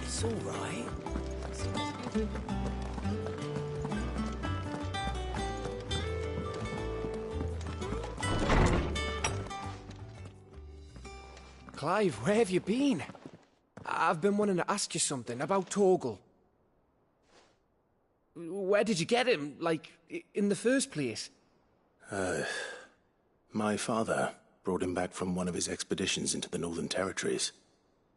It's all right. Clive, where have you been? I've been wanting to ask you something about Torgal. Where did you get him, like, in the first place? My father brought him back from one of his expeditions into the Northern Territories.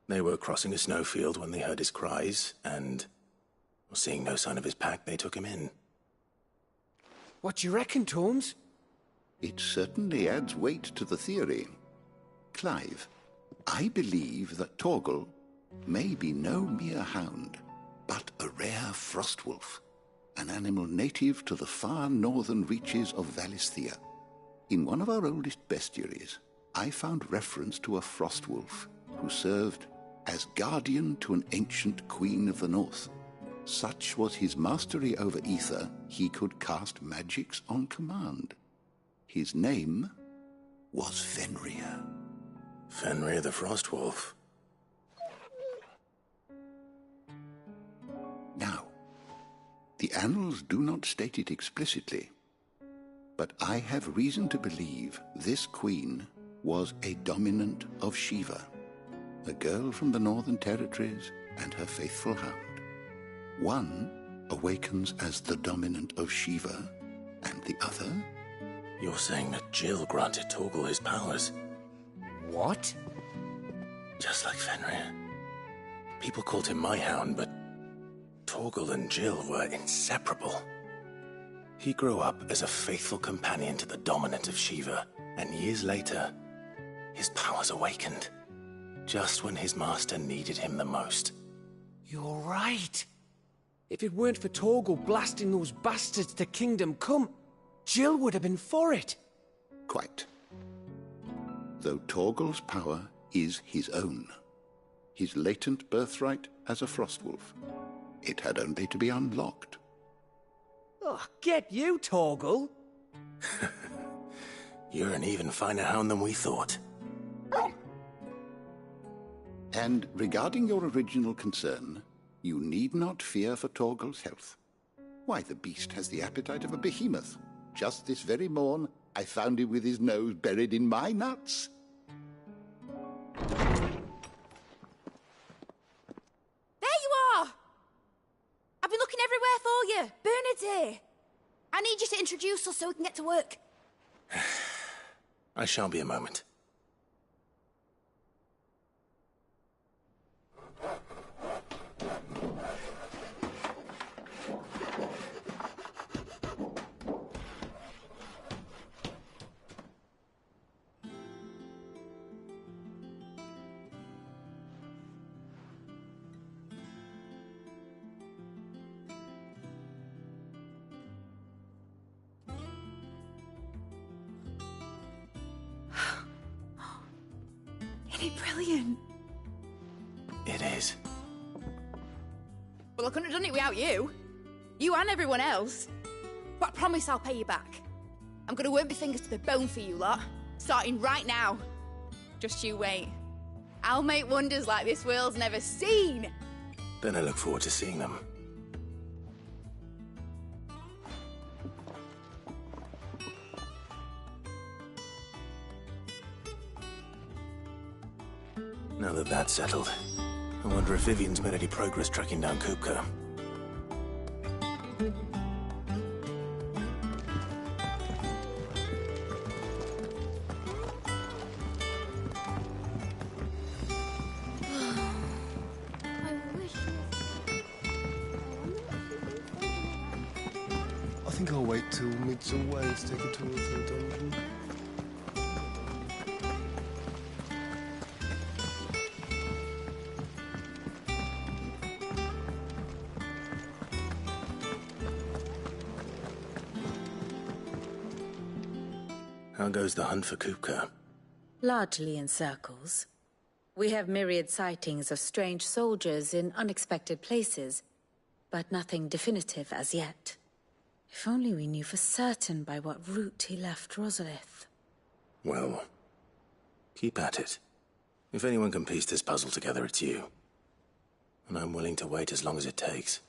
They were crossing a snowfield when they heard his cries, and, seeing no sign of his pack, they took him in. What do you reckon, Torms? It certainly adds weight to the theory. Clive, I believe that Torgal may be no mere hound, but a rare frostwolf, an animal native to the far northern reaches of Valisthea. In one of our oldest bestiaries, I found reference to a frostwolf who served as guardian to an ancient queen of the north. Such was his mastery over ether, he could cast magics on command. His name was Fenrir. Fenrir the Frostwolf. Now, the annals do not state it explicitly, but I have reason to believe this queen was a dominant of Shiva, a girl from the Northern Territories and her faithful hound. One awakens as the dominant of Shiva, and the other... You're saying that Jill granted Torgal his powers? What? Just like Fenrir. People called him my hound, but Torgal and Jill were inseparable. He grew up as a faithful companion to the dominant of Shiva, and years later, his powers awakened, just when his master needed him the most. You're right. If it weren't for Torgal blasting those bastards to Kingdom Come, Jill would have been for it. Quite. Though Torgal's power is his own, his latent birthright as a Frostwolf, it had only to be unlocked. Oh, get you, Torgal! You're an even finer hound than we thought. And regarding your original concern, you need not fear for Torgal's health. Why, the beast has the appetite of a behemoth. Just this very morn, I found him with his nose buried in my nuts. There you are! I've been looking everywhere for you. Bernard's here. I need you to introduce us so we can get to work. I shall be a moment. Isn't it brilliant? It is. Well, I couldn't have done it without you. You and everyone else. But I promise I'll pay you back. I'm gonna work my fingers to the bone for you lot, starting right now. Just you wait. I'll make wonders like this world's never seen. Then I look forward to seeing them. Now that that's settled, I wonder if Vivian's made any progress tracking down Kupka. I think I'll wait till mid's away to take a tour of the dungeon. How goes the hunt for Kupka? Largely in circles. We have myriad sightings of strange soldiers in unexpected places, but nothing definitive as yet. If only we knew for certain by what route he left Rosalith. Well, keep at it. If anyone can piece this puzzle together, it's you. And I'm willing to wait as long as it takes.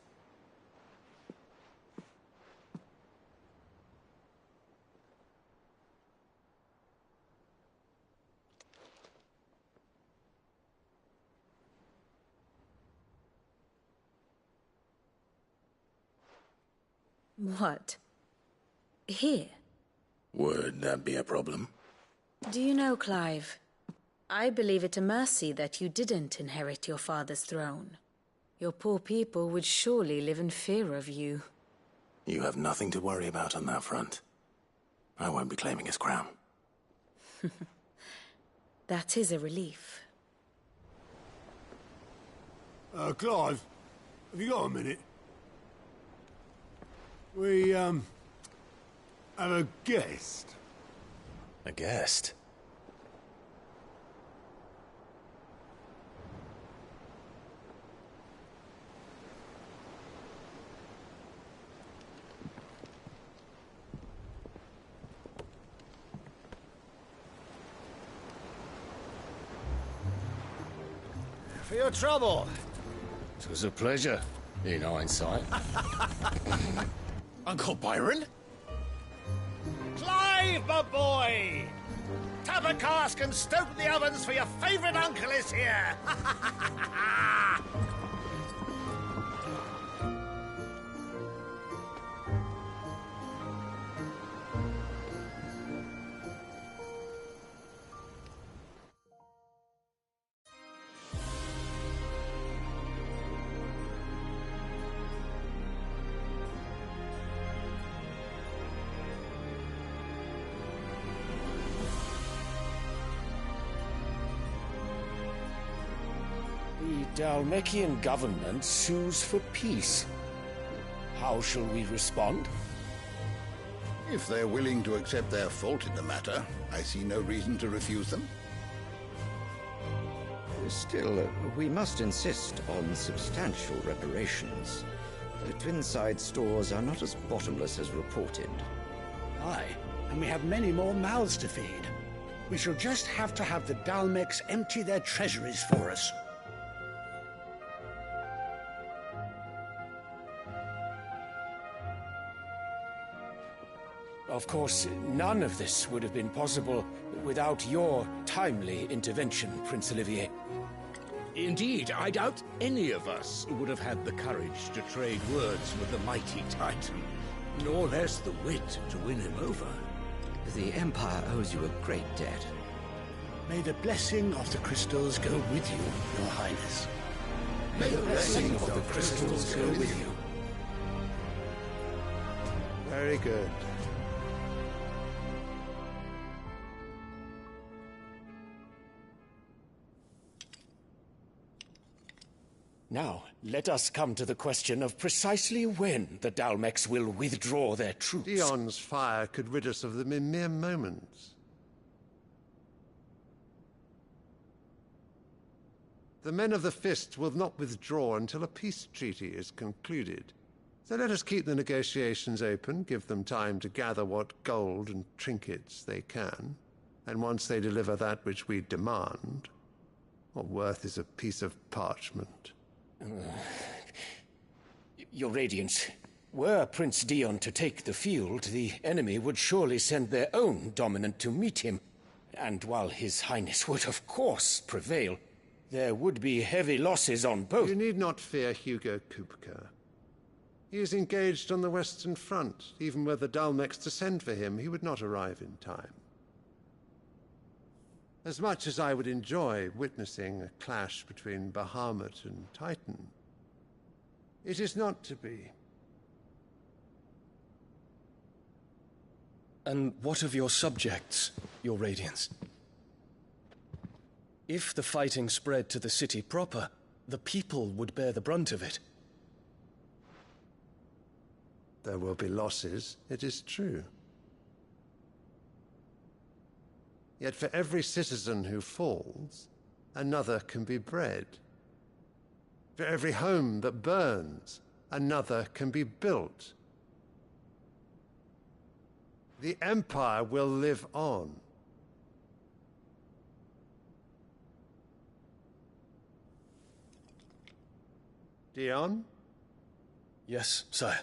What? Here? Would that be a problem? Do you know, Clive, I believe it a mercy that you didn't inherit your father's throne. Your poor people would surely live in fear of you. You have nothing to worry about on that front. I won't be claiming his crown. That is a relief. Clive, have you got a minute? We, have a guest. A guest? For your trouble. It was a pleasure, in hindsight. Uncle Byron? Clive, my boy! Tap a cask and stoke the ovens, for your favourite uncle is here! The Dalmekian government sues for peace. How shall we respond? If they're willing to accept their fault in the matter, I see no reason to refuse them. Still, we must insist on substantial reparations. The Twinside stores are not as bottomless as reported. Aye, and we have many more mouths to feed. We shall just have to have the Dalmecs empty their treasuries for us. Of course, none of this would have been possible without your timely intervention, Prince Olivier. Indeed, I doubt any of us would have had the courage to trade words with the mighty Titan, nor less the wit to win him over. The Empire owes you a great debt. May the blessing of the crystals go with you, Your Highness. May the blessing of the crystals go with you. Very good. Now, let us come to the question of precisely when the Dalmecs will withdraw their troops. Dion's fire could rid us of them in mere moments. The men of the Fist will not withdraw until a peace treaty is concluded. So let us keep the negotiations open, give them time to gather what gold and trinkets they can, and once they deliver that which we demand, what worth is a piece of parchment? Your Radiance, were Prince Dion to take the field, the enemy would surely send their own dominant to meet him. And while His Highness would of course prevail, there would be heavy losses on both. You need not fear Hugo Kupka. He is engaged on the Western Front. Even were the Dalmecs to send for him, he would not arrive in time. As much as I would enjoy witnessing a clash between Bahamut and Titan, it is not to be. And what of your subjects, Your Radiance? If the fighting spread to the city proper, the people would bear the brunt of it. There will be losses, it is true. Yet for every citizen who falls, another can be bred. For every home that burns, another can be built. The Empire will live on. Dion? Yes, sire.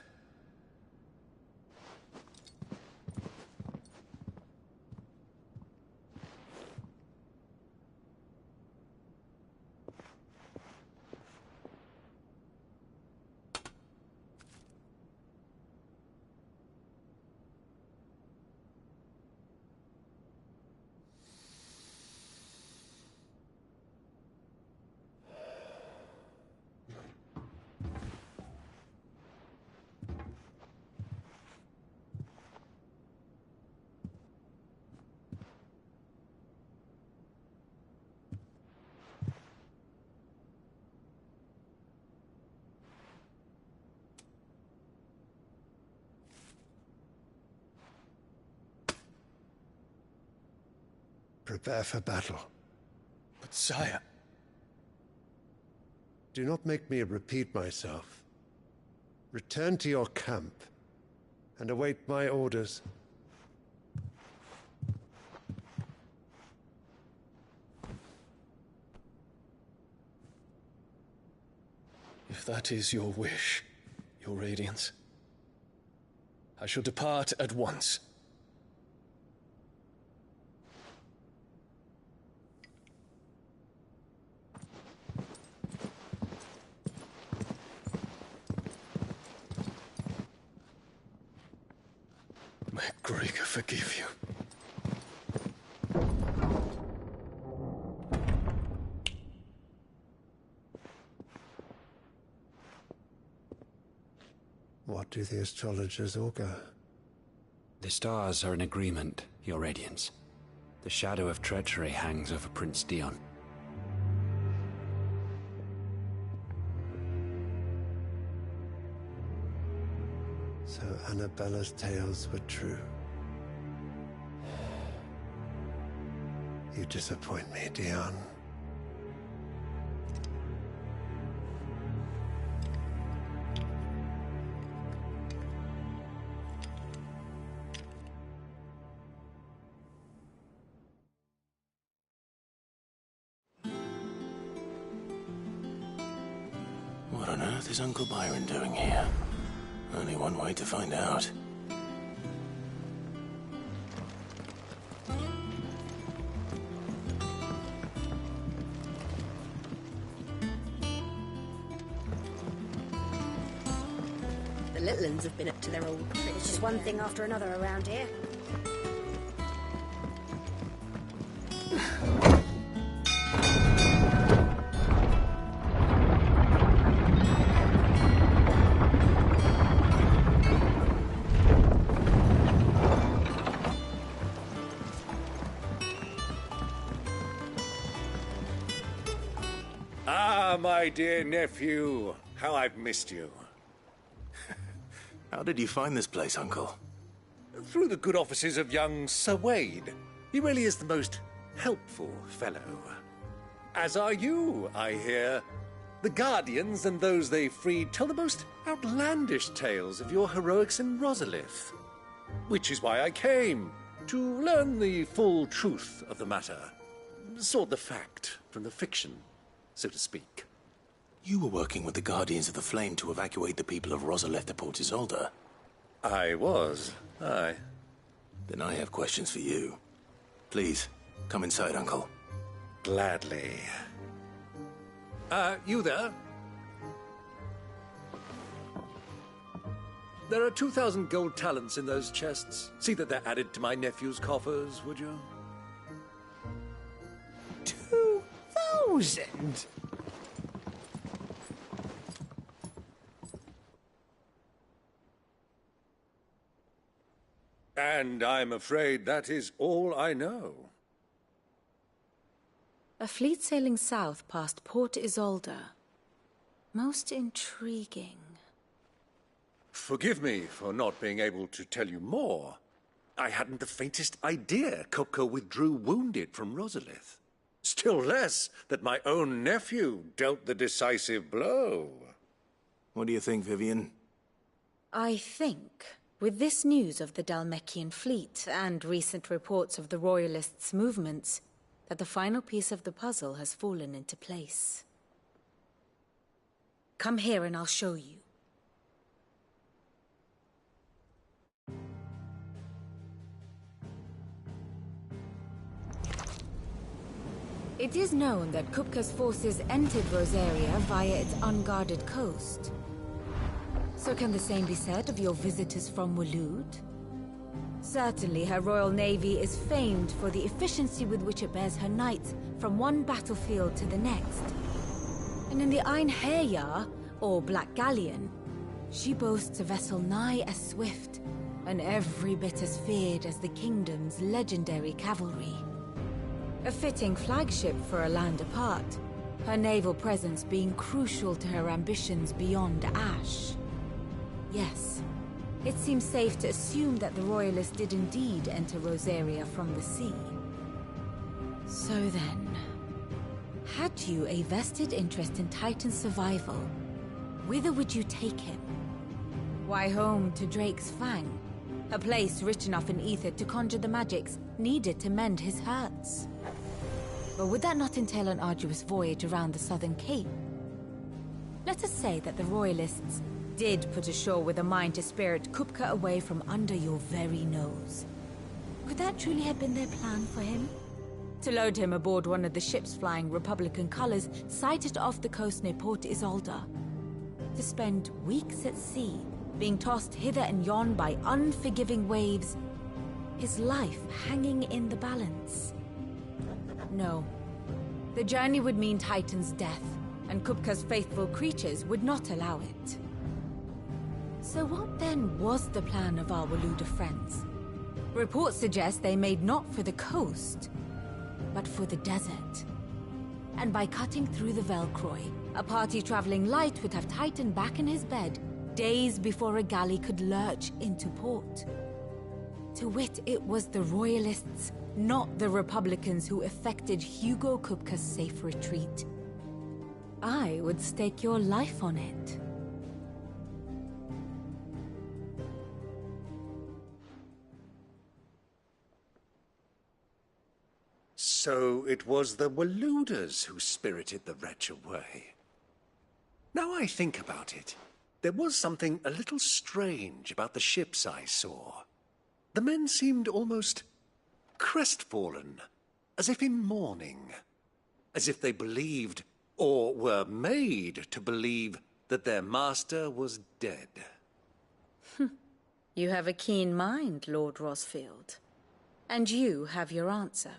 prepare for battle. But sire... Do not make me repeat myself. Return to your camp and await my orders. If that is your wish, Your Radiance, I shall depart at once. May Gregor forgive you. What do the astrologers augur? The stars are in agreement, Your Radiance. The shadow of treachery hangs over Prince Dion. So Annabella's tales were true. You disappoint me, Dion. What on earth is Uncle Byron doing here? Only one way to find out. The little ones have been up to their old tricks. It's just one thing after another around here. My dear nephew, how I've missed you. How did you find this place, Uncle? Through the good offices of young Sir Wade. He really is the most helpful fellow. As are you, I hear. The Guardians and those they freed tell the most outlandish tales of your heroics in Rosalith. Which is why I came, to learn the full truth of the matter. Sort the fact from the fiction, so to speak. You were working with the Guardians of the Flame to evacuate the people of Rosalith to Port Isolde. I was, aye. Then I have questions for you. Please, come inside, Uncle. Gladly. You there? There are 2,000 gold talents in those chests. See that they're added to my nephew's coffers, would you? 2,000? And I'm afraid that is all I know. A fleet sailing south past Port Isolde. Most intriguing. Forgive me for not being able to tell you more. I hadn't the faintest idea Kopko withdrew wounded from Rosalith. Still less that my own nephew dealt the decisive blow. What do you think, Vivian? I think, with this news of the Dhalmekian fleet and recent reports of the Royalists' movements, that the final piece of the puzzle has fallen into place. Come here and I'll show you. It is known that Kupka's forces entered Rosaria via its unguarded coast. So can the same be said of your visitors from Waloed? Certainly her Royal Navy is famed for the efficiency with which it bears her knights from one battlefield to the next. And in the Einherjar, or Black Galleon, she boasts a vessel nigh as swift, and every bit as feared as the kingdom's legendary cavalry. A fitting flagship for a land apart, her naval presence being crucial to her ambitions beyond Ash. Yes, it seems safe to assume that the Royalists did indeed enter Rosaria from the sea. So then, had you a vested interest in Titan's survival, whither would you take him? Why, home to Drake's Fang, a place rich enough in ether to conjure the magics needed to mend his hurts. But would that not entail an arduous voyage around the Southern Cape? Let us say that the Royalists did put ashore with a mind to spirit Kupka away from under your very nose. Could that truly have been their plan for him? To load him aboard one of the ships flying Republican colors sighted off the coast near Port Isolde. To spend weeks at sea, being tossed hither and yon by unforgiving waves, his life hanging in the balance. No. The journey would mean Titan's death, and Kupka's faithful creatures would not allow it. So what then was the plan of our Waluda friends? Reports suggest they made not for the coast, but for the desert. And by cutting through the Velcroy, a party traveling light would have Titan back in his bed days before a galley could lurch into port. To wit, it was the Royalists, not the Republicans, who effected Hugo Kupka's safe retreat. I would stake your life on it. So it was the Waludas who spirited the wretch away. Now I think about it, there was something a little strange about the ships I saw. The men seemed almost crestfallen, as if in mourning, as if they believed, or were made to believe, that their master was dead. You have a keen mind, Lord Rosfield. And you have your answer.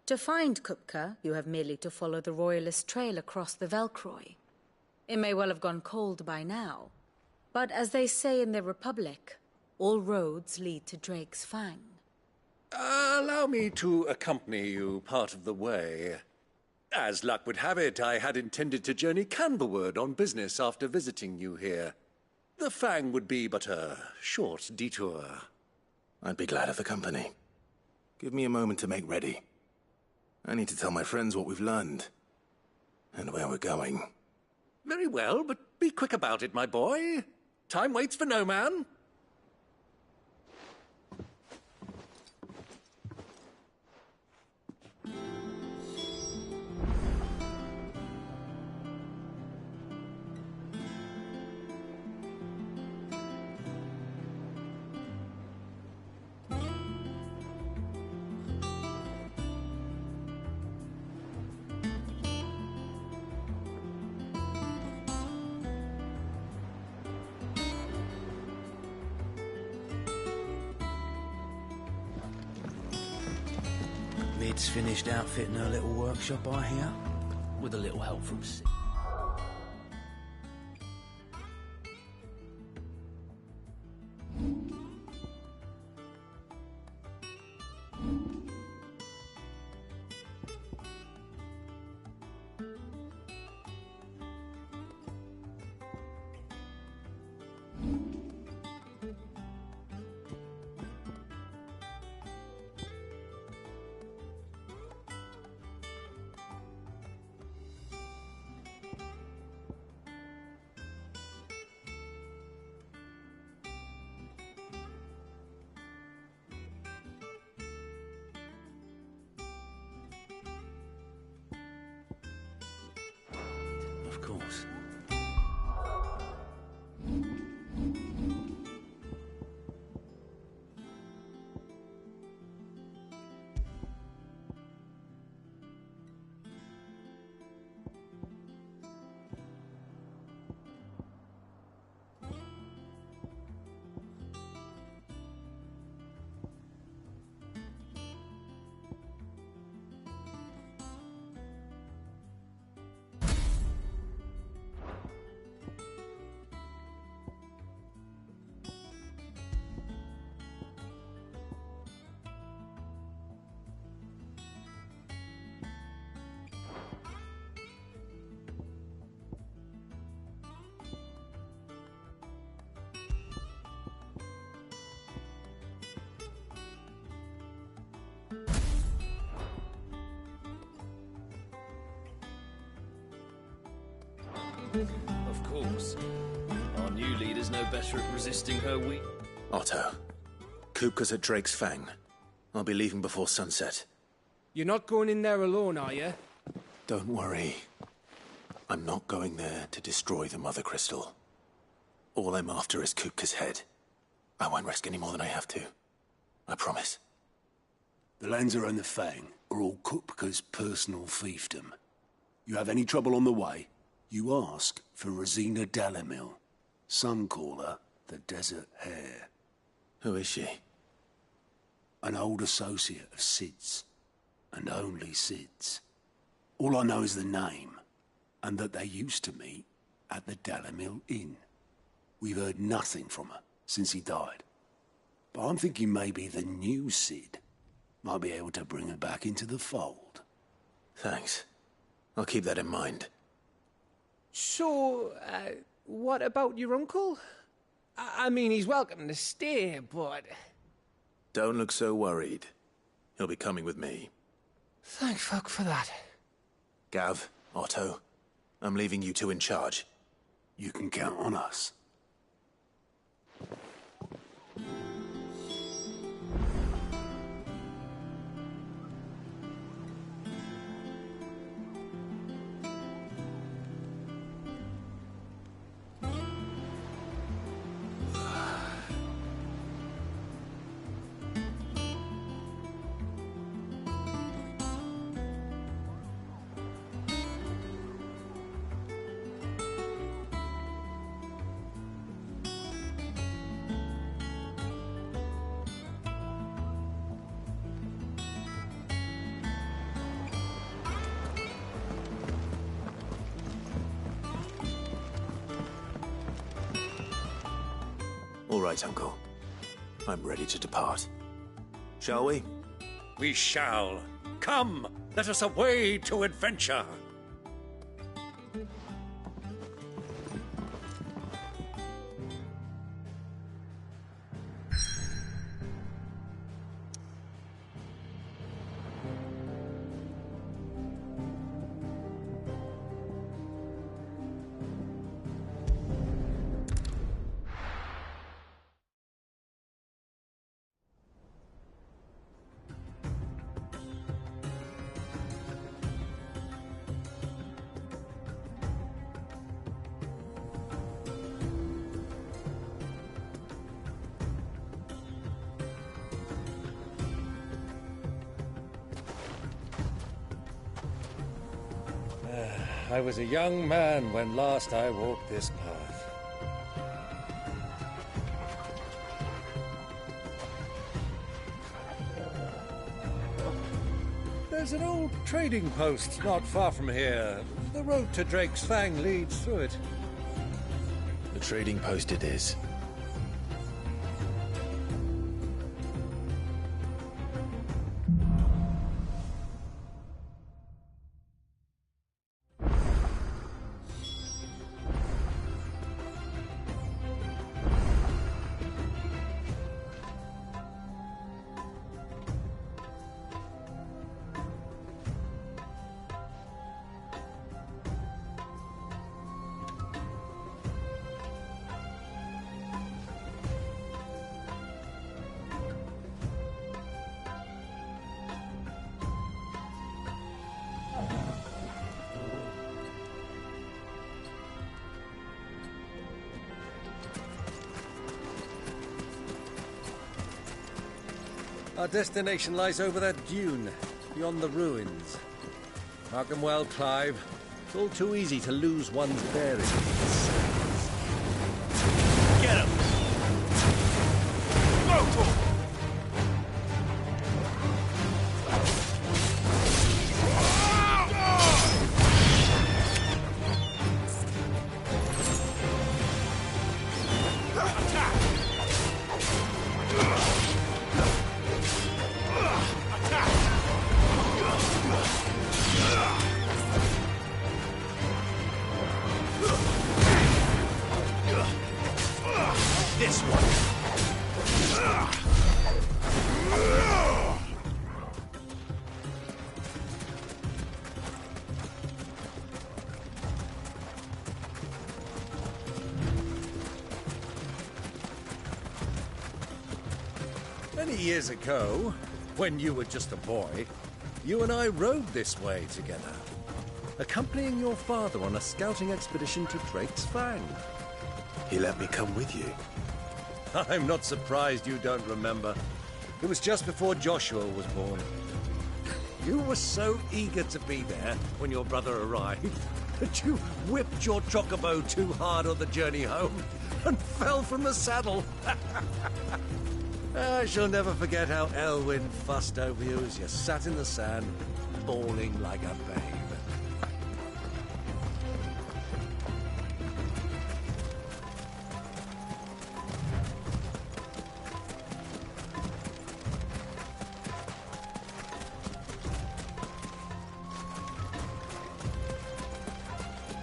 To find Kupka, you have merely to follow the Royalist trail across the Velcroy. It may well have gone cold by now, but as they say in the Republic, all roads lead to Drake's Fang. Allow me to accompany you part of the way. As luck would have it, I had intended to journey Canberward on business after visiting you here. The Fang would be but a short detour. I'd be glad of the company. Give me a moment to make ready. I need to tell my friends what we've learned, and where we're going. Very well, but be quick about it, my boy. Time waits for no man. Mid's finished outfitting her little workshop, I hear, with a little help from C. course. Our new leader's no better at resisting her weak... Otto, Kupka's at Drake's Fang. I'll be leaving before sunset. You're not going in there alone, are you? Don't worry. I'm not going there to destroy the Mother Crystal. All I'm after is Kupka's head. I won't risk any more than I have to. I promise. The Lanza and the Fang are all Kupka's personal fiefdom. You have any trouble on the way, you ask for Rosina Dalamil. Some call her the Desert Hare. Who is she? An old associate of Sid's, and only Sid's. All I know is the name, and that they used to meet at the Dalamil Inn. We've heard nothing from her since he died. But I'm thinking maybe the new Sid might be able to bring her back into the fold. Thanks. I'll keep that in mind. So, what about your uncle? I mean, he's welcome to stay, but... Don't look so worried. He'll be coming with me. Thank fuck for that. Gav, Otto, I'm leaving you two in charge. You can count on us. All right, Uncle. I'm ready to depart. Shall we? We shall. Come, let us away to adventure. I was a young man when last I walked this path. There's an old trading post not far from here. The road to Drake's Fang leads through it. The trading post it is. Our destination lies over that dune, beyond the ruins. Mark 'em well, Clive. It's all too easy to lose one's bearings. Get 'em! Go! This one. Many years ago, when you were just a boy, you and I rode this way together, accompanying your father on a scouting expedition to Drake's Fang. He let me come with you. I'm not surprised you don't remember. It was just before Joshua was born. You were so eager to be there when your brother arrived that you whipped your chocobo too hard on the journey home and fell from the saddle. I shall never forget how Elwyn fussed over you as you sat in the sand, bawling like a babe.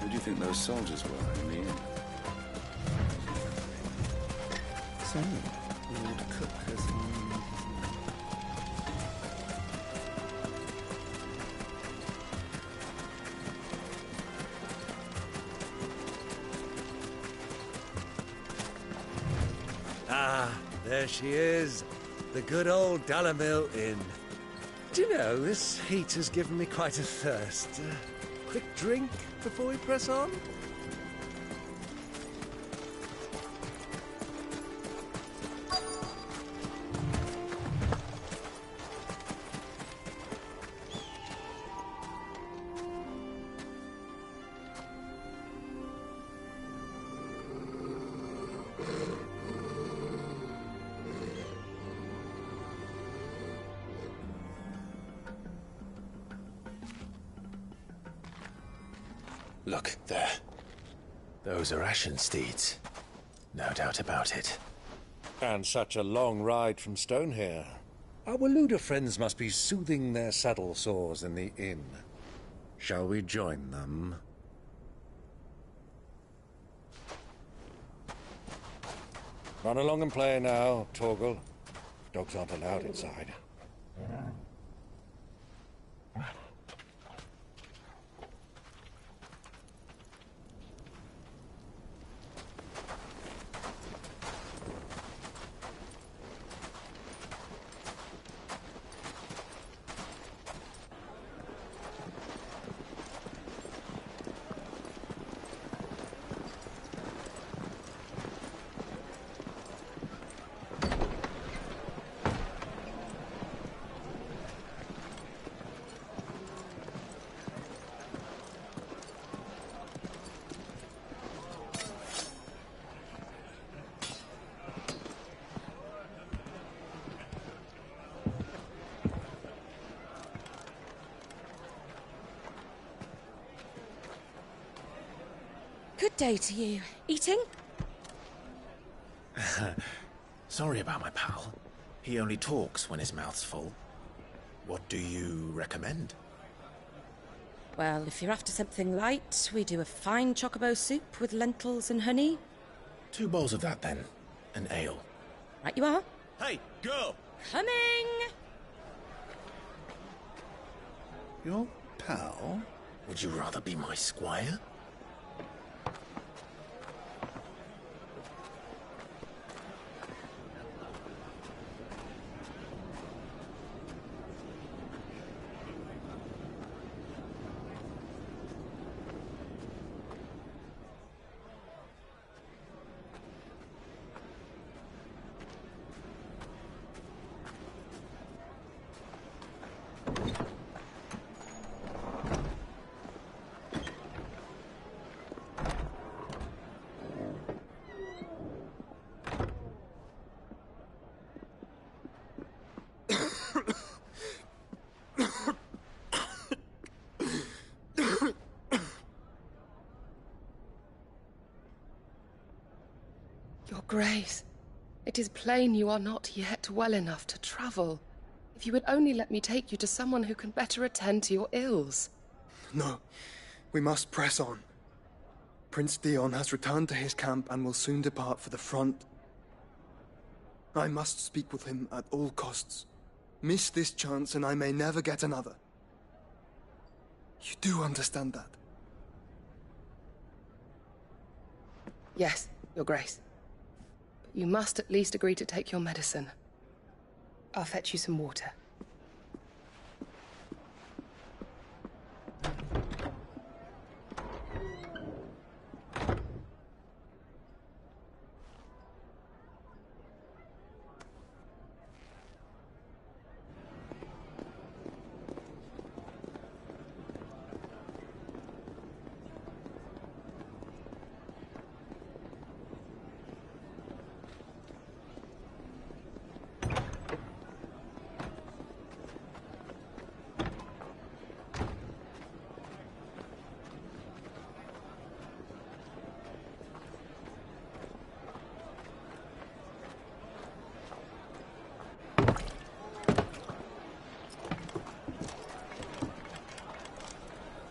Who do you think those soldiers were in the inn? So, Lord Cook has Ah, there she is. The good old Dalamil Inn. Do you know, this heat has given me quite a thirst. Quick drink before we press on? Look, there. Those are Ashen steeds. No doubt about it. And such a long ride from Stonehere. Our Waluda friends must be soothing their saddle sores in the inn. Shall we join them? Run along and play now, Torgal. Dogs aren't allowed inside. Good day to you. Eating? Sorry about my pal. He only talks when his mouth's full. What do you recommend? Well, if you're after something light, we do a fine chocobo soup with lentils and honey. 2 bowls of that, then. An ale. Right you are. Hey, girl! Coming! Your pal? Would you rather be my squire? Your Grace, it is plain you are not yet well enough to travel. If you would only let me take you to someone who can better attend to your ills. No, we must press on. Prince Dion has returned to his camp and will soon depart for the front. I must speak with him at all costs. Miss this chance and I may never get another. You do understand that? Yes, Your Grace. But you must at least agree to take your medicine. I'll fetch you some water.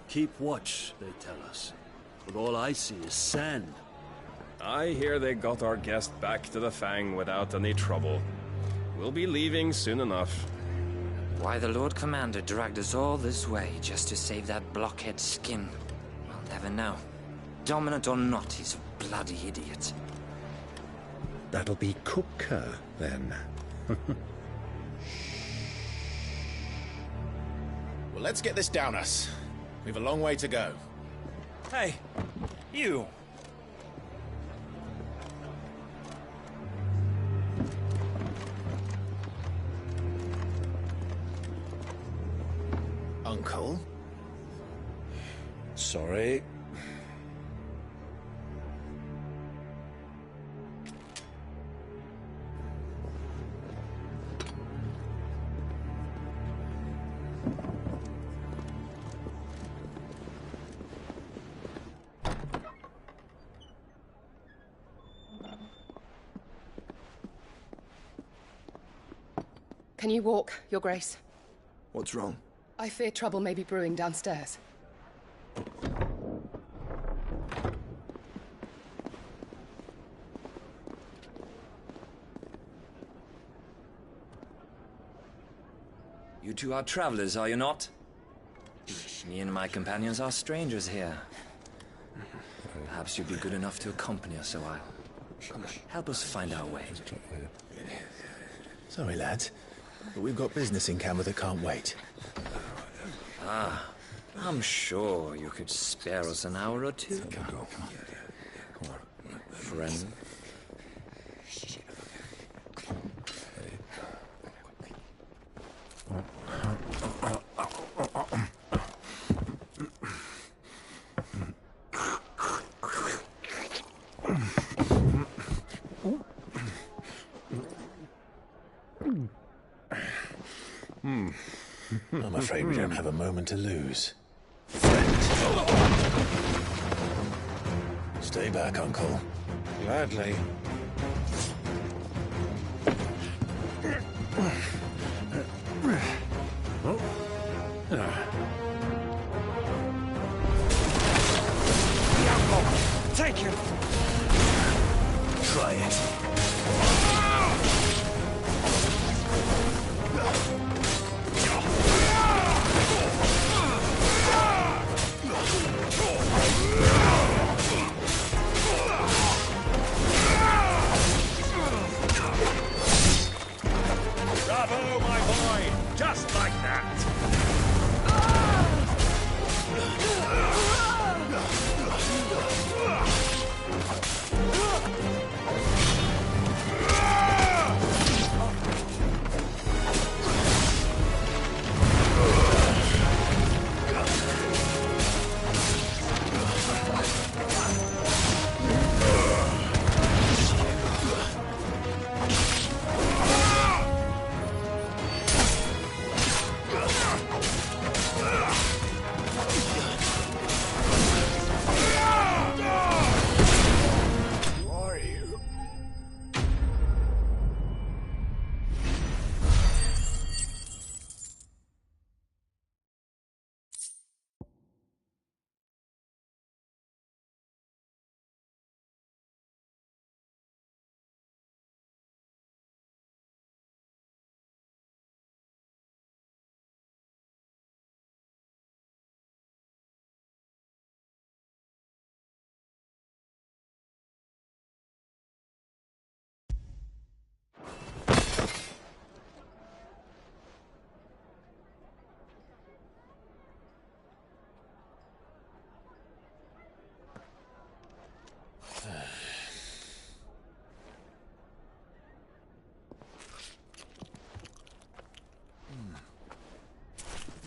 Keep watch, they tell us. But all I see is sand. I hear they got our guest back to the Fang without any trouble. We'll be leaving soon enough. Why the Lord Commander dragged us all this way just to save that blockhead skin, we'll never know. Dominant or not, he's a bloody idiot. That'll be Cooker, then. Well, let's get this down us. We've a long way to go. Hey, you! Uncle? Sorry. Can you walk, Your Grace? What's wrong? I fear trouble may be brewing downstairs. You two are travelers, are you not? Me and my companions are strangers here. Perhaps you'd be good enough to accompany us a while. Help us find our way. Sorry, lads, but we've got business in camera that can't wait. Ah, I'm sure you could spare us an hour or two. Come on. Friend. I'm afraid we don't have a moment to lose. Stay back, Uncle. Gladly. Take him! Try it. Bravo, my boy! Just like that!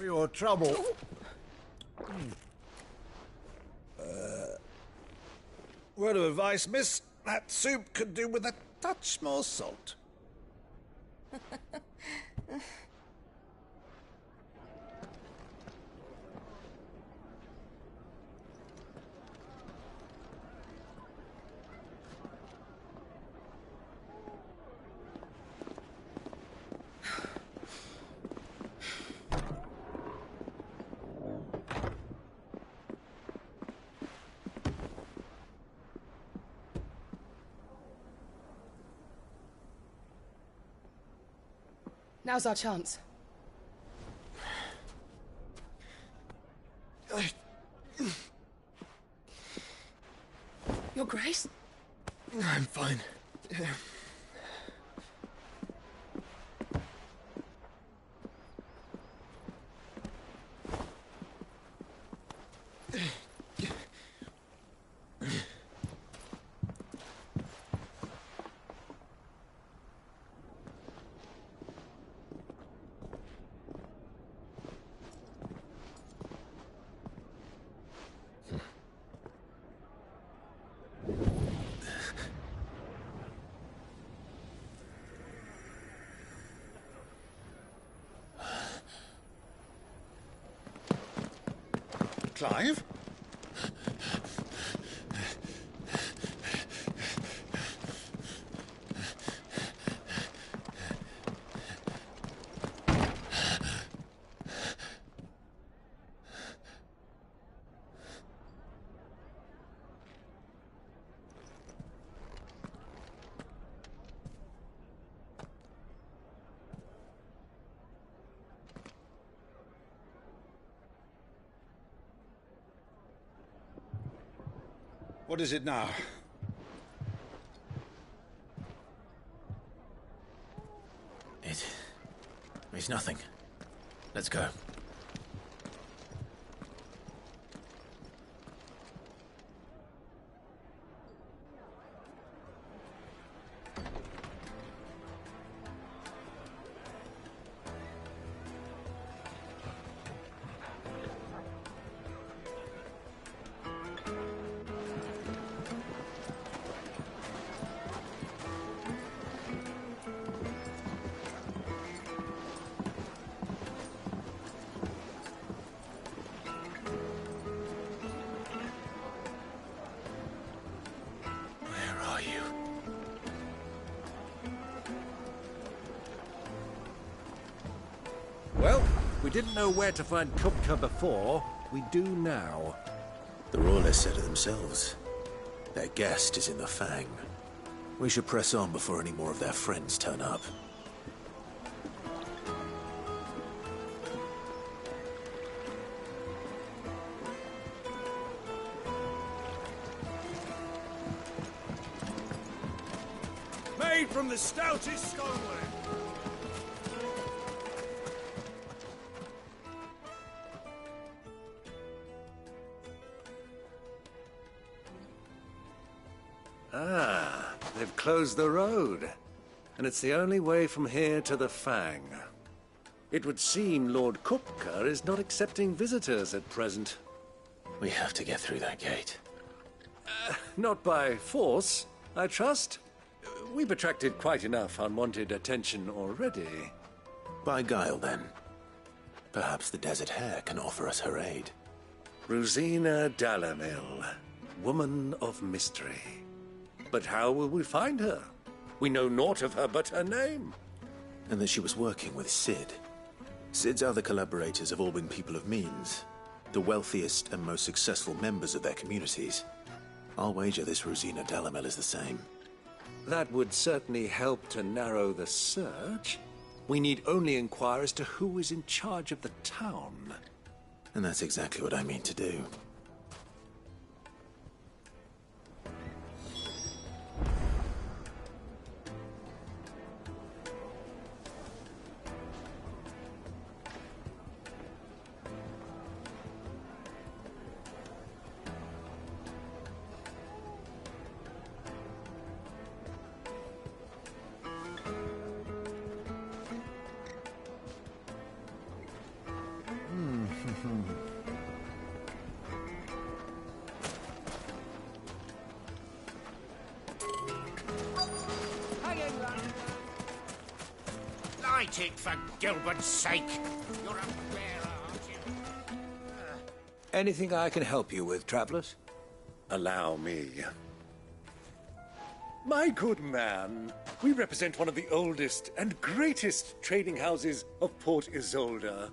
your trouble. Word of advice, miss. That soup could do with a touch more salt. Now's our chance. Your Grace? I'm fine. Clive? What is it now? It's nothing. Let's go. Well, we didn't know where to find Kupka before. We do now. The Royalists said it themselves. Their guest is in the Fang. We should press on before any more of their friends turn up. Made from the stoutest stoneware. Ah, they've closed the road. And it's the only way from here to the Fang. It would seem Lord Kupka is not accepting visitors at present. We have to get through that gate. Not by force, I trust. We've attracted quite enough unwanted attention already. By guile, then. Perhaps the Desert Hare can offer us her aid. Rosina Dalamil, woman of mystery. But how will we find her? We know naught of her but her name. And that she was working with Sid. Sid's other collaborators have all been people of means, the wealthiest and most successful members of their communities. I'll wager this Rosina Dalamil is the same. That would certainly help to narrow the search. We need only inquire as to who is in charge of the town. And that's exactly what I mean to do. Light it, for Gilbert's sake! You're a bearer, aren't you? Anything I can help you with, travellers? Allow me. My good man, we represent one of the oldest and greatest trading houses of Port Isolde.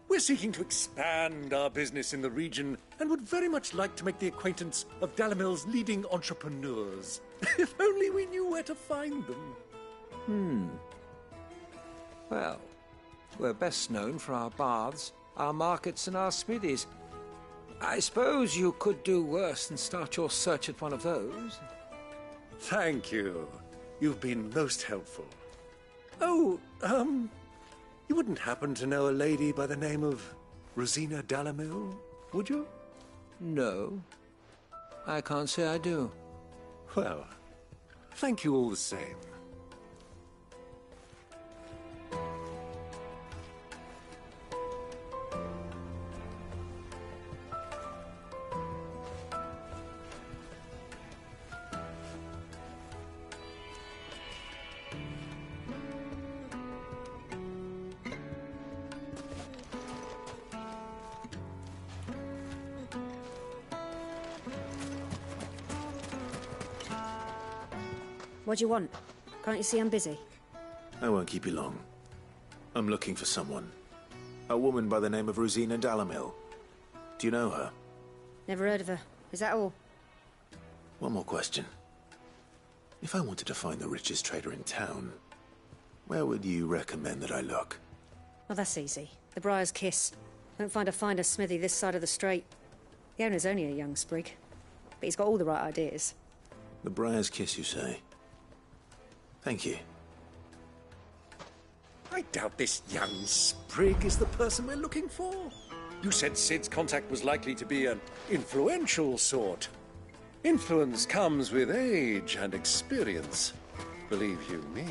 We're seeking to expand our business in the region and would very much like to make the acquaintance of Dalamil's leading entrepreneurs. If only we knew where to find them. Well, we're best known for our baths, our markets, and our smithies. I suppose you could do worse than start your search at one of those. Thank you. You've been most helpful. Oh, you wouldn't happen to know a lady by the name of Rosina Dalamil, would you? No, I can't say I do. Well, thank you all the same. What do you want? Can't you see I'm busy? I won't keep you long. I'm looking for someone. A woman by the name of Rosina Dalamil. Do you know her? Never heard of her. Is that all? One more question. If I wanted to find the richest trader in town, where would you recommend that I look? Well, that's easy. The Briar's Kiss. Won't find a finer smithy this side of the strait. The owner's only a young sprig, but he's got all the right ideas. The Briar's Kiss, you say? Thank you. I doubt this young sprig is the person we're looking for. You said Sid's contact was likely to be an influential sort. Influence comes with age and experience. Believe you me.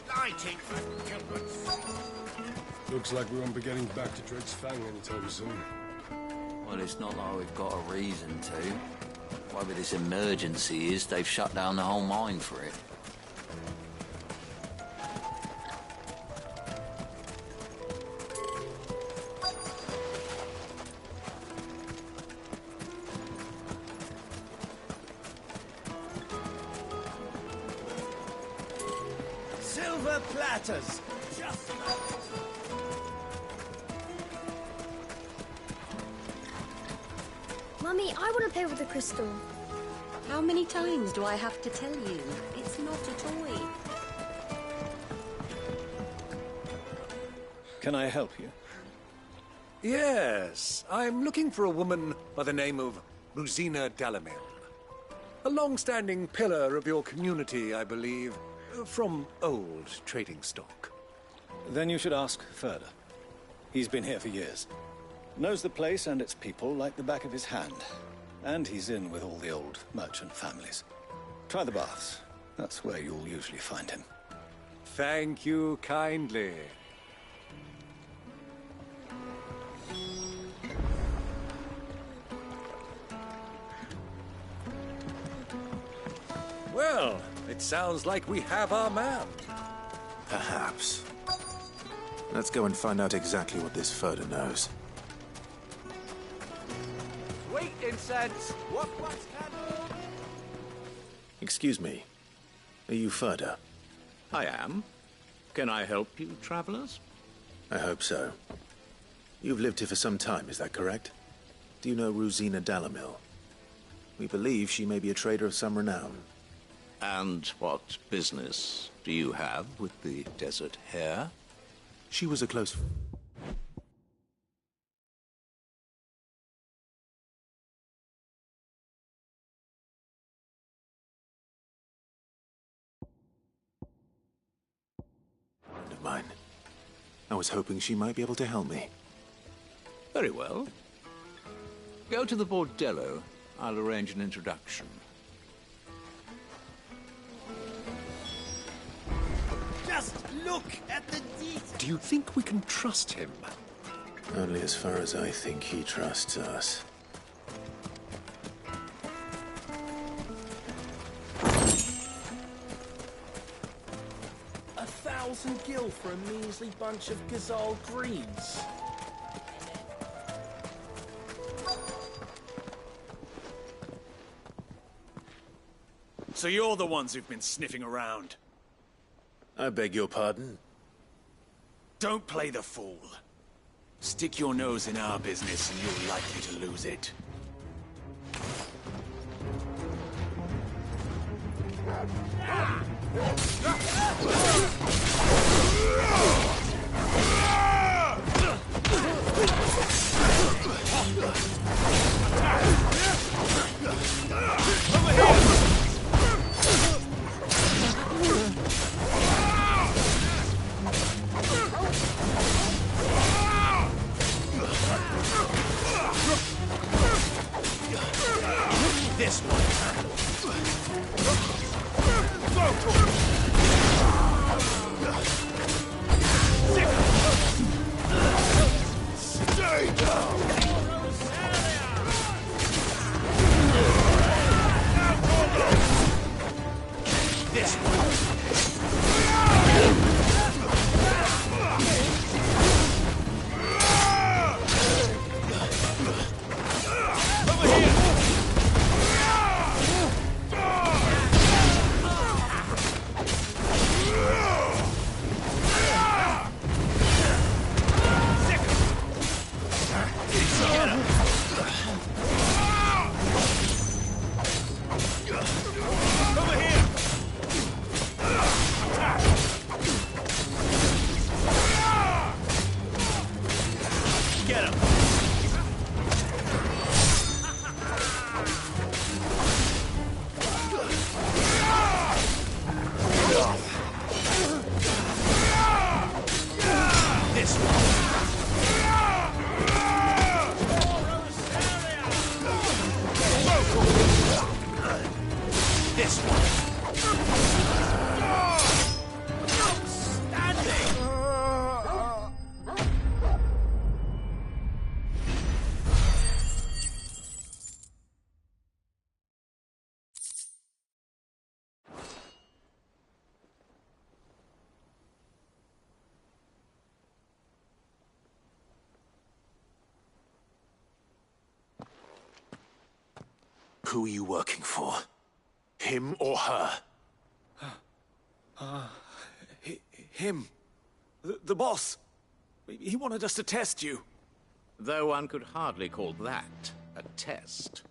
Lighting for Gilbert's. Looks like we won't be getting back to Drake's Fang anytime soon. Well, it's not like we've got a reason to. Whatever this emergency is, they've shut down the whole mine for it. Silver platters! Just Mummy, I want to play with the crystal. How many times do I have to tell you? It's not a toy. Can I help you? Yes, I'm looking for a woman by the name of Rosina Dalamil. A long-standing pillar of your community, I believe, from old trading stock. Then you should ask further. He's been here for years. Knows the place and its people like the back of his hand. And he's in with all the old merchant families. Try the baths. That's where you'll usually find him. Thank you kindly. Well, it sounds like we have our man. Perhaps. Let's go and find out exactly what this Furder knows. Sweet incense! What wax candle? Excuse me. Are you Furder? I am. Can I help you, travelers? I hope so. You've lived here for some time, is that correct? Do you know Rosina Dalamil? We believe she may be a trader of some renown. And what business do you have with the desert hare? She was a close... friend of mine. I was hoping she might be able to help me. Very well. Go to the bordello. I'll arrange an introduction. Just look at the detail. Do you think we can trust him? Only as far as I think he trusts us. 1,000 gil for a measly bunch of Gazal greens. So you're the ones who've been sniffing around. I beg your pardon? Don't play the fool. Stick your nose in our business and you're likely to lose it. This one. Stay down. This one. Who are you working for? Him or her? Him. The boss. He wanted us to test you. Though one could hardly call that a test.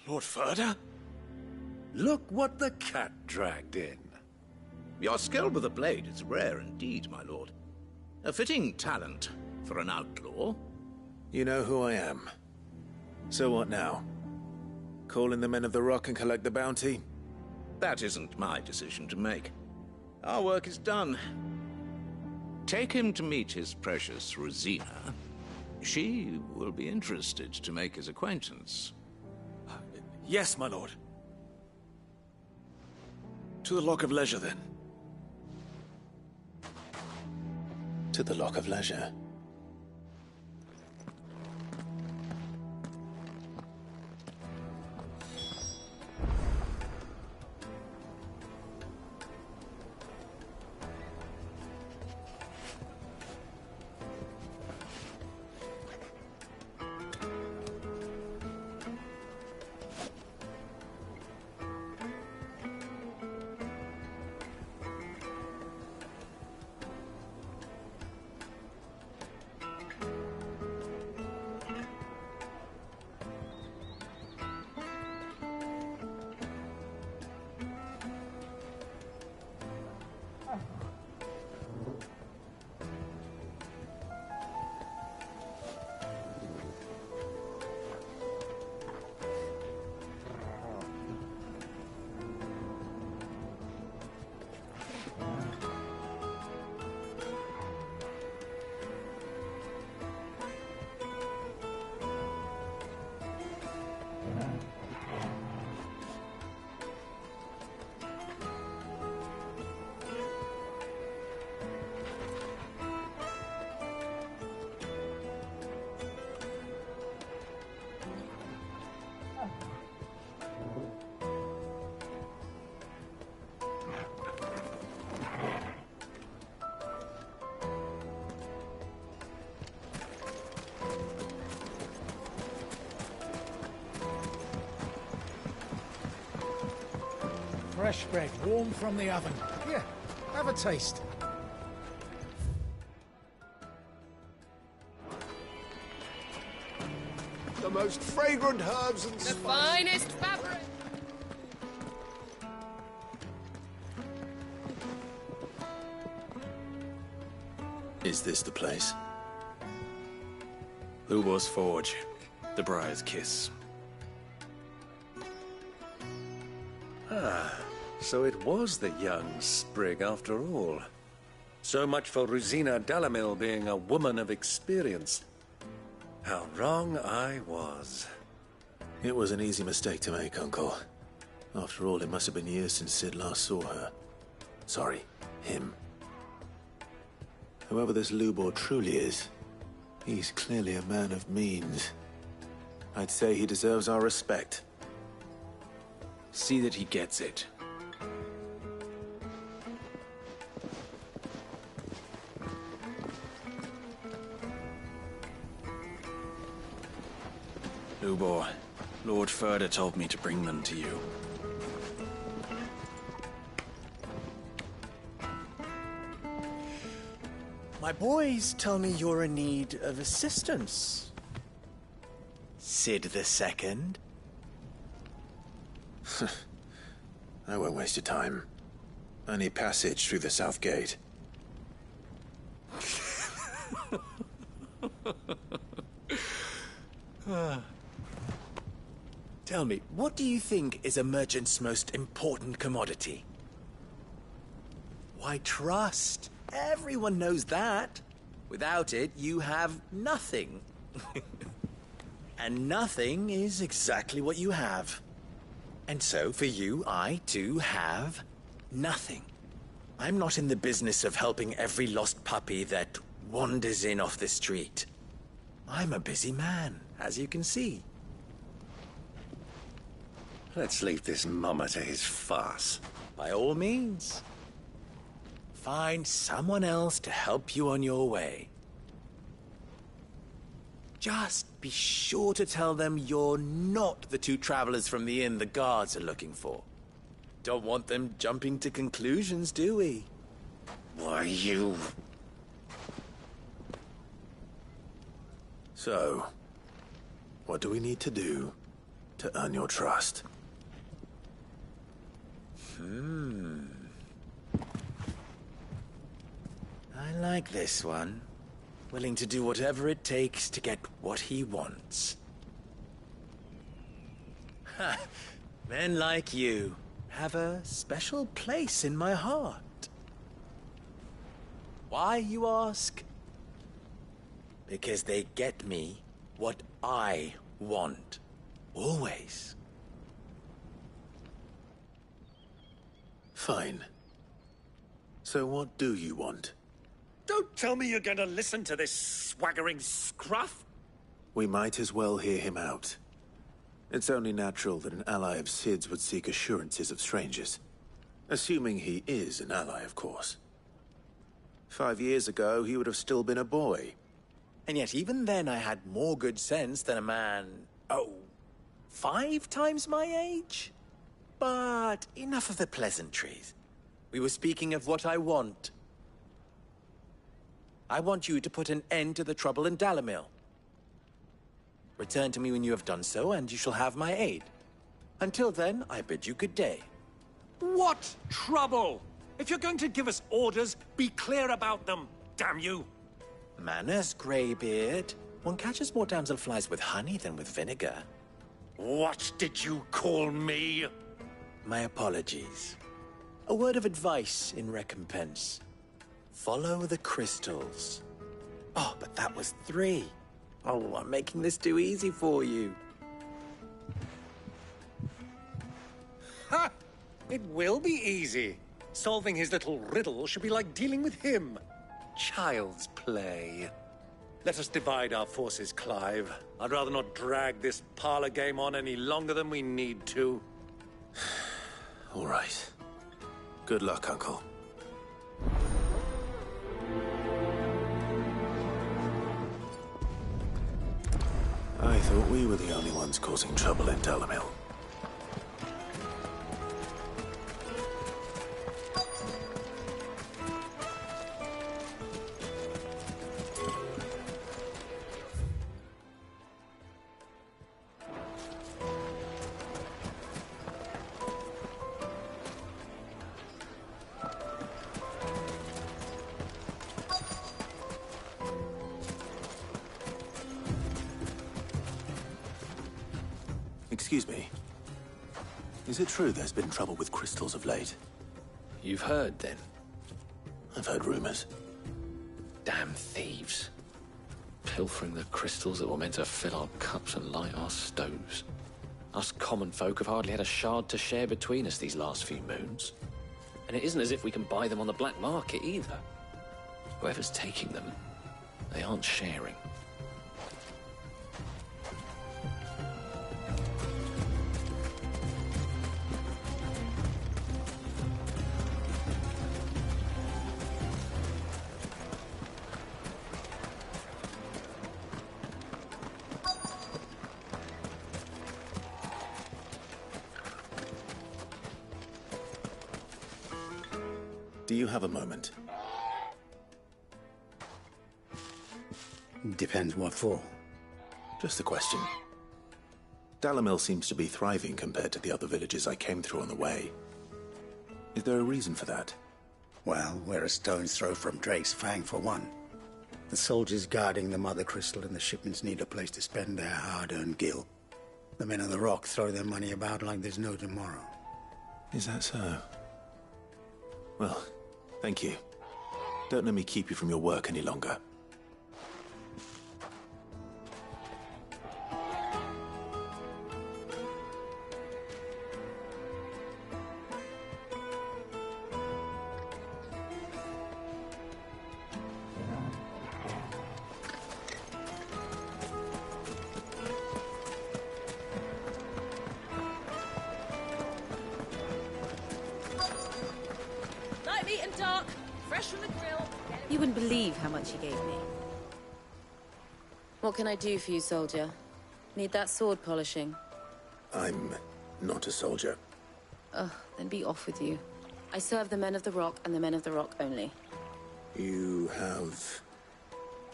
Lord Ferda? Look what the cat dragged in. Your skill with a blade is rare indeed, my lord. A fitting talent for an outlaw. You know who I am. So what now? Call in the Men of the Rock and collect the bounty? That isn't my decision to make. Our work is done. Take him to meet his precious Rosina. She will be interested to make his acquaintance. Yes, my lord. To the Lock of Leisure, then. To the Lock of Leisure. fresh bread, warm from the oven. Here, have a taste. The most fragrant herbs and The spices. finest fabric! Is this the place? Lubor's Forge. The Briar's Kiss. Ah, so it was the young sprig after all. So much for Rosina Delamil being a woman of experience. How wrong I was. It was an easy mistake to make, Uncle. After all, it must have been years since Sid last saw her. Sorry, him. Whoever this Lubor truly is, he's clearly a man of means. I'd say he deserves our respect. See that he gets it. Lubor, Lord Furder told me to bring them to you. My boys tell me you're in need of assistance. Sid the Second? I won't waste your time. I need passage through the south gate. Tell me, what do you think is a merchant's most important commodity? Why, trust. Everyone knows that. Without it, you have nothing. And nothing is exactly what you have. And so, for you, I, too, have nothing. I'm not in the business of helping every lost puppy that wanders in off the street. I'm a busy man, as you can see. Let's leave this mummer to his farce. By all means. Find someone else to help you on your way. Just be sure to tell them you're not the two travelers from the inn the guards are looking for. Don't want them jumping to conclusions, do we? Why, you... So, what do we need to do to earn your trust? I like this one. Willing to do whatever it takes to get what he wants. Ha! Men like you have a special place in my heart. Why, you ask? Because they get me what I want. Always. Fine. So what do you want? Don't tell me you're going to listen to this swaggering scruff! We might as well hear him out. It's only natural that an ally of Sid's would seek assurances of strangers. Assuming he is an ally, of course. 5 years ago, he would have still been a boy. And yet even then I had more good sense than a man, 5 times my age? But enough of the pleasantries. We were speaking of what I want. I want you to put an end to the trouble in Dalamil. Return to me when you have done so, and you shall have my aid. Until then, I bid you good day. What trouble? If you're going to give us orders, be clear about them, damn you! Manners, Greybeard. One catches more damselflies with honey than with vinegar. What did you call me? My apologies. A word of advice in recompense. Follow the crystals. Oh, but that was 3. Oh, I'm making this too easy for you. Ha! It will be easy. Solving his little riddle should be like dealing with him. Child's play. Let us divide our forces, Clive. I'd rather not drag this parlor game on any longer than we need to. All right. Good luck, Uncle. I thought we were the only ones causing trouble in Dalamil. Excuse me. Is it true there's been trouble with crystals of late? You've heard, then? I've heard rumors. Damn thieves. Pilfering the crystals that were meant to fill our cups and light our stoves. Us common folk have hardly had a shard to share between us these last few moons. And it isn't as if we can buy them on the black market either. Whoever's taking them, they aren't sharing. Do you have a moment? Depends what for. Just a question. Dalamil seems to be thriving compared to the other villages I came through on the way. Is there a reason for that? Well, we're a stone's throw from Drake's Fang, for one. The soldiers guarding the Mother Crystal and the shipments need a place to spend their hard-earned gil. The men of the Rock throw their money about like there's no tomorrow. Is that so? Well, thank you. Don't let me keep you from your work any longer. Light meat and dark, fresh from the grill. You wouldn't believe how much he gave me. What can I do for you, soldier? Need that sword polishing? I'm not a soldier. Oh, then be off with you. I serve the men of the Rock and the men of the Rock only. You have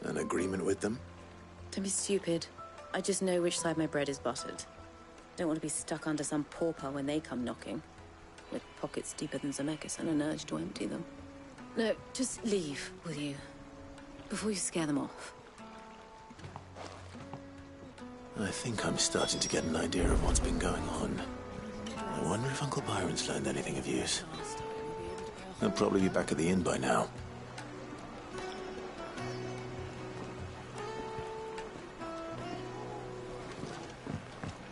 an agreement with them? Don't be stupid. I just know which side my bread is buttered. Don't want to be stuck under some pauper when they come knocking. With pockets deeper than Zemeckis and an urge to empty them. No, just leave, will you? Before you scare them off. I think I'm starting to get an idea of what's been going on. I wonder if Uncle Byron's learned anything of use. He'll probably be back at the inn by now.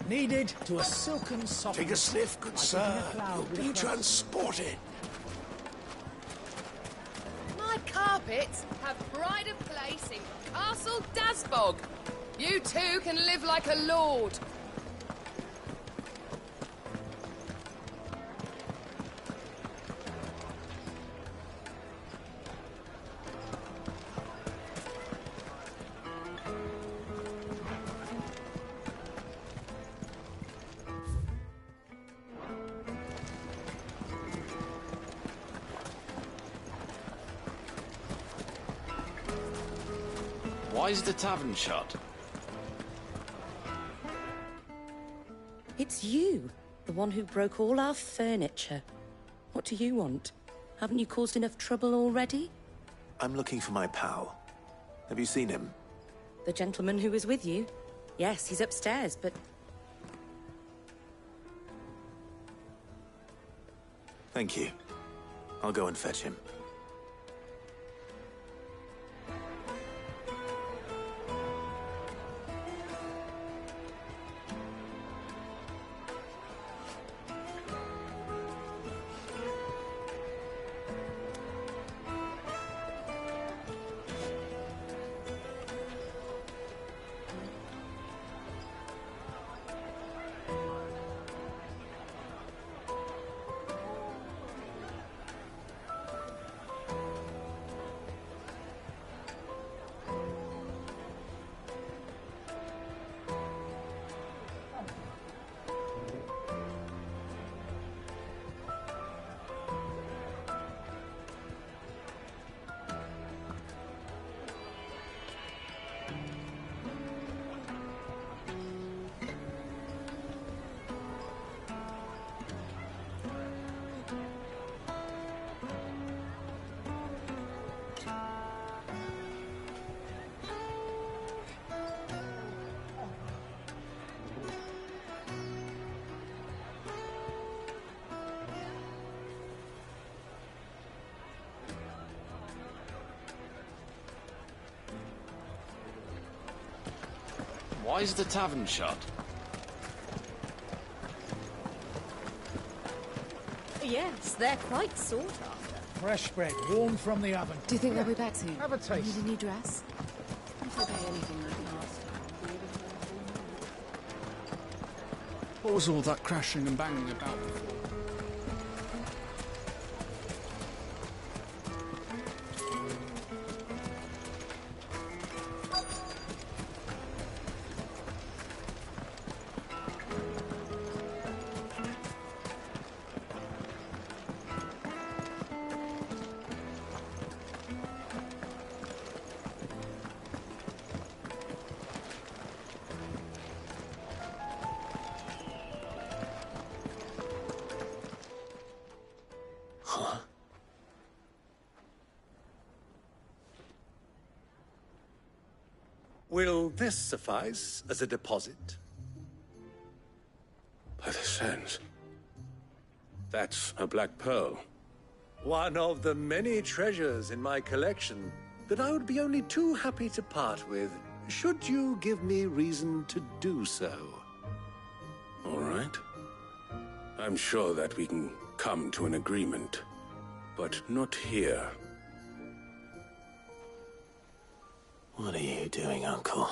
Needed to a silken soft. Take a sniff, good sir. You'll be transported. My carpets have pride of place in Castle Dasbog. You too can live like a lord. Why is the tavern shut? It's you, the one who broke all our furniture. What do you want? Haven't you caused enough trouble already? I'm looking for my pal. Have you seen him? The gentleman who was with you? Yes, he's upstairs, but... Thank you. I'll go and fetch him. Why is the tavern shut? Yes, they're quite sought after. Fresh bread, warm from the oven. Do you think they'll be back soon? Have a taste. Need a new dress? If I pay anything like last time. What was all that crashing and banging about before? Will this suffice as a deposit? By the sands. That's a black pearl. One of the many treasures in my collection that I would be only too happy to part with, should you give me reason to do so. All right. I'm sure that we can come to an agreement, but not here. What are you doing, Uncle?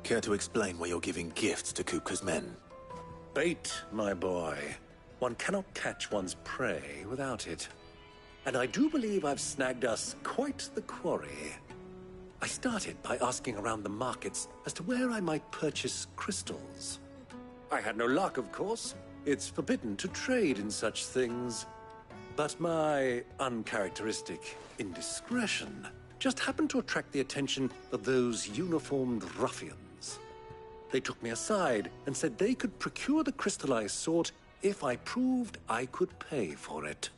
Care to explain why you're giving gifts to Kupka's men? Bait, my boy. One cannot catch one's prey without it. And I do believe I've snagged us quite the quarry. I started by asking around the markets as to where I might purchase crystals. I had no luck, of course. It's forbidden to trade in such things. But my uncharacteristic indiscretion just happened to attract the attention of those uniformed ruffians. They took me aside and said they could procure the crystal I sought if I proved I could pay for it.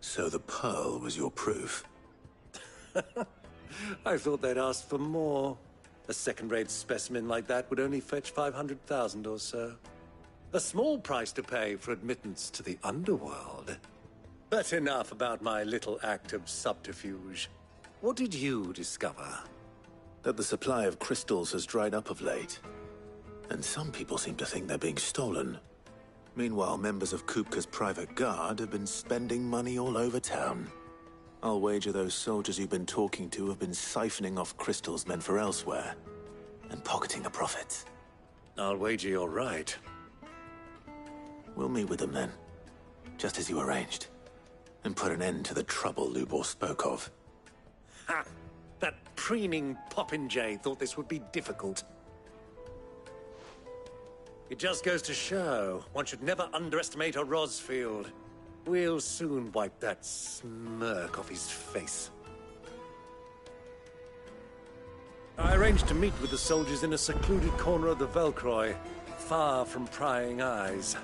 So the pearl was your proof? I thought they'd asked for more. A second-rate specimen like that would only fetch 500,000 or so. A small price to pay for admittance to the underworld. But enough about my little act of subterfuge. What did you discover? That the supply of crystals has dried up of late. And some people seem to think they're being stolen. Meanwhile, members of Kupka's private guard have been spending money all over town. I'll wager those soldiers you've been talking to have been siphoning off crystals meant for elsewhere, and pocketing the profits. I'll wager you're right. We'll meet with them then, just as you arranged, and put an end to the trouble Lubor spoke of. Ha! That preening popinjay thought this would be difficult. It just goes to show, one should never underestimate a Rosfield. We'll soon wipe that smirk off his face. I arranged to meet with the soldiers in a secluded corner of the Velcroy, far from prying eyes.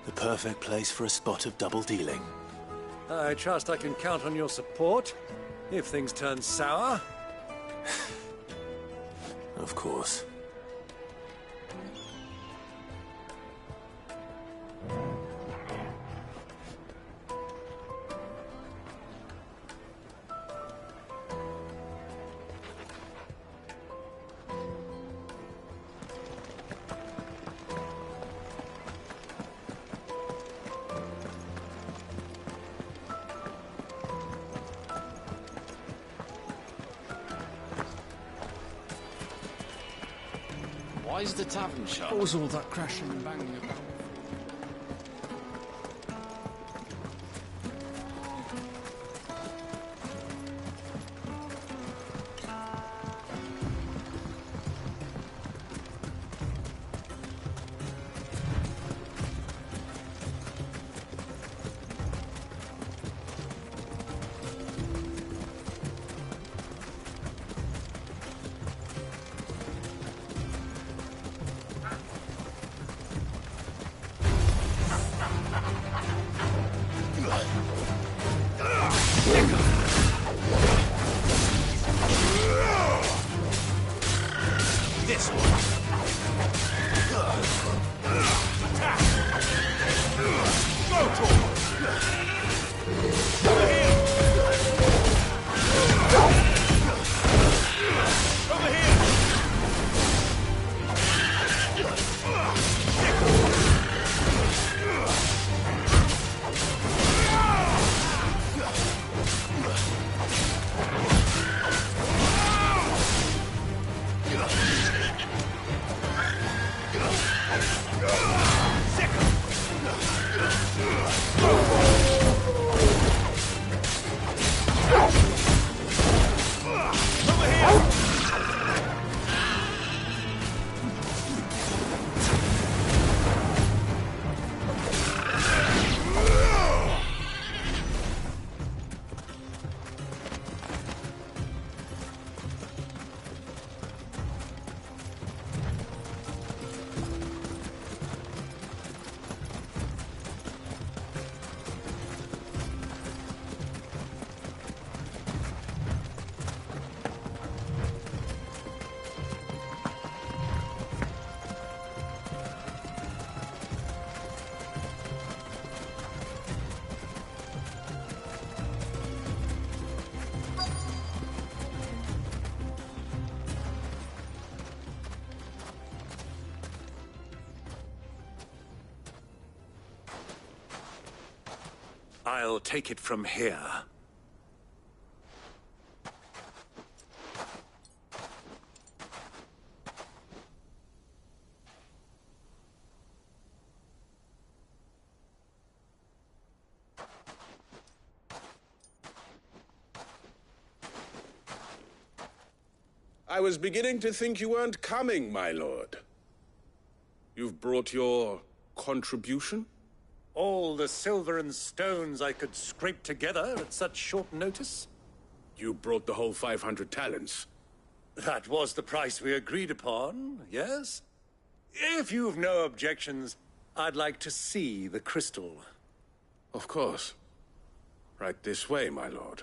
The perfect place for a spot of double dealing. I trust I can count on your support, if things turn sour. Of course. Why is the tavern shut? What was all that crashing and banging about? This one. Attack. Go to him. Over here. Over here. I'll take it from here. I was beginning to think you weren't coming, my lord. You've brought your contribution? All the silver and stones I could scrape together at such short notice? You brought the whole 500 talents. That was the price we agreed upon, yes? If you've no objections, I'd like to see the crystal. Of course. Right this way, my lord.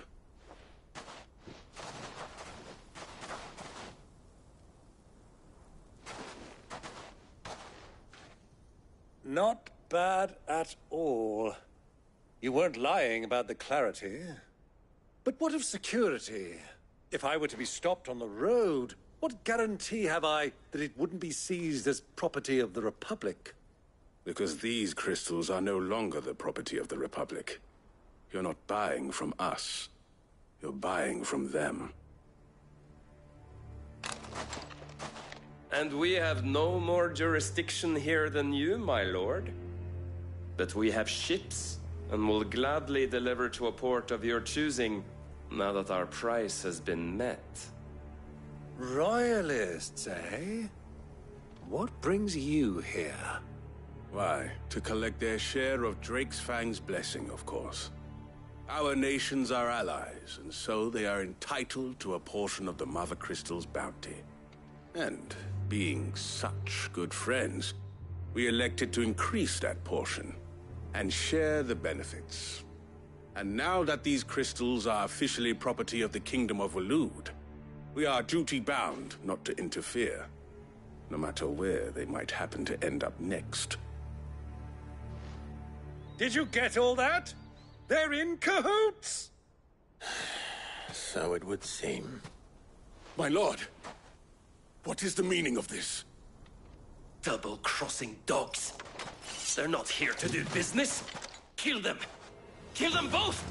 Not bad at all. You weren't lying about the clarity. But what of security? If I were to be stopped on the road, what guarantee have I that it wouldn't be seized as property of the Republic? Because these crystals are no longer the property of the Republic. You're not buying from us. You're buying from them. And we have no more jurisdiction here than you, my lord. But we have ships, and will gladly deliver to a port of your choosing, now that our price has been met. Royalists, eh? What brings you here? Why, to collect their share of Drake's Fang's blessing, of course. Our nations are allies, and so they are entitled to a portion of the Mother Crystal's bounty. And being such good friends, we elected to increase that portion and share the benefits. And now that these crystals are officially property of the Kingdom of Waloed, we are duty-bound not to interfere, no matter where they might happen to end up next. Did you get all that? They're in cahoots! So it would seem. My lord, what is the meaning of this? Double-crossing dogs. They're not here to do business. Kill them! Kill them both!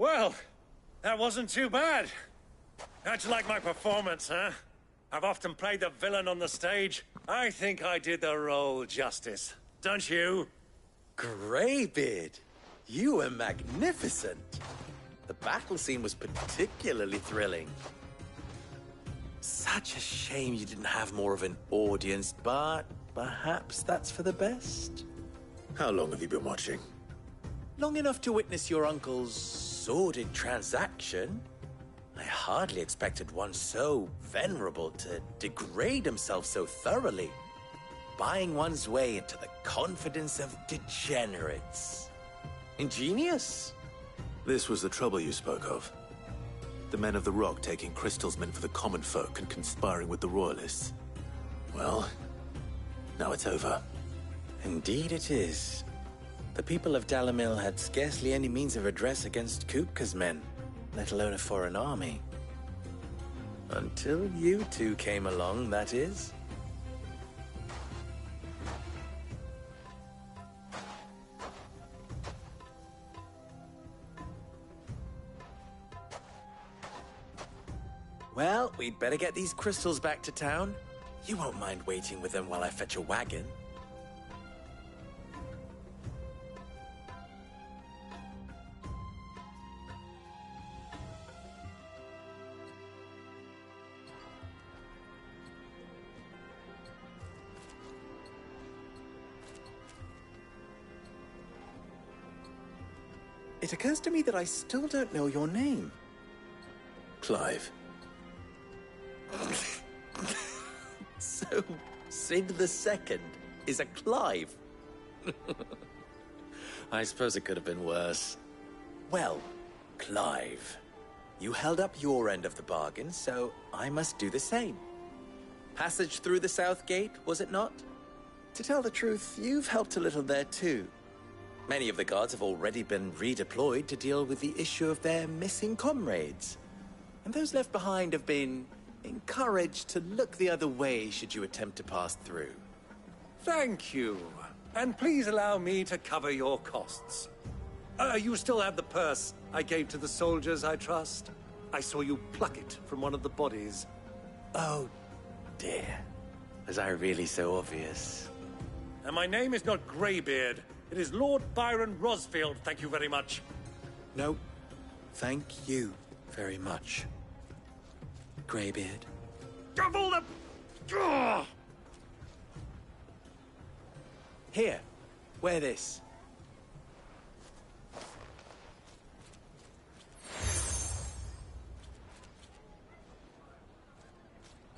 Well, that wasn't too bad. How'd you like my performance, huh? I've often played the villain on the stage. I think I did the role justice. Don't you? Greybeard, you were magnificent. The battle scene was particularly thrilling. Such a shame you didn't have more of an audience, but perhaps that's for the best. How long have you been watching? Long enough to witness your uncle's sordid transaction. I hardly expected one so venerable to degrade himself so thoroughly, buying one's way into the confidence of degenerates. Ingenious. This was the trouble you spoke of. The men of the Rock taking crystals meant for the common folk and conspiring with the Royalists. Well, now it's over. Indeed it is. The people of Dalamil had scarcely any means of redress against Kupka's men, let alone a foreign army. Until you two came along, that is. Well, we'd better get these crystals back to town. You won't mind waiting with them while I fetch a wagon. It occurs to me that I still don't know your name. Clive. So, Sid the Second is a Clive. I suppose it could have been worse. Well, Clive, you held up your end of the bargain, so I must do the same. Passage through the South Gate, was it not? To tell the truth, you've helped a little there too. Many of the guards have already been redeployed to deal with the issue of their missing comrades. And those left behind have been encouraged to look the other way should you attempt to pass through. Thank you. And please allow me to cover your costs. You still have the purse I gave to the soldiers, I trust? I saw you pluck it from one of the bodies. Oh, dear. Was I really so obvious? And my name is not Greybeard. It is Lord Byron Rosfield, thank you very much. No, thank you very much, Greybeard. Double the... Ugh! Here, wear this.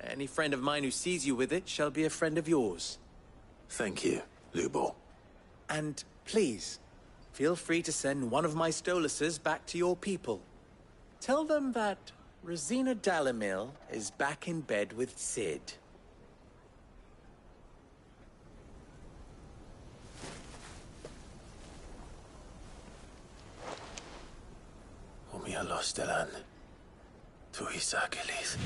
Any friend of mine who sees you with it shall be a friend of yours. Thank you, Lubor. And please, feel free to send one of my Stoluses back to your people. Tell them that Rosina Dalamil is back in bed with Sid. Umialos Delan. Tuisa Achilles.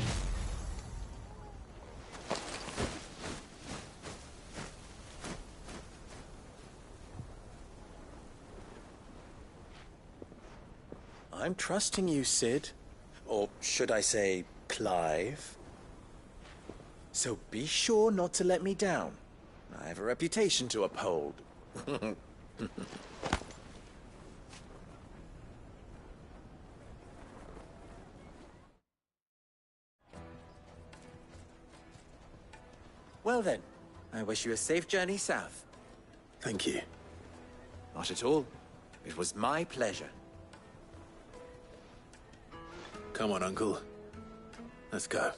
I'm trusting you, Sid. Or should I say, Clive? So be sure not to let me down. I have a reputation to uphold. Well then, I wish you a safe journey south. Thank you. Not at all. It was my pleasure. Come on, Uncle. Let's go.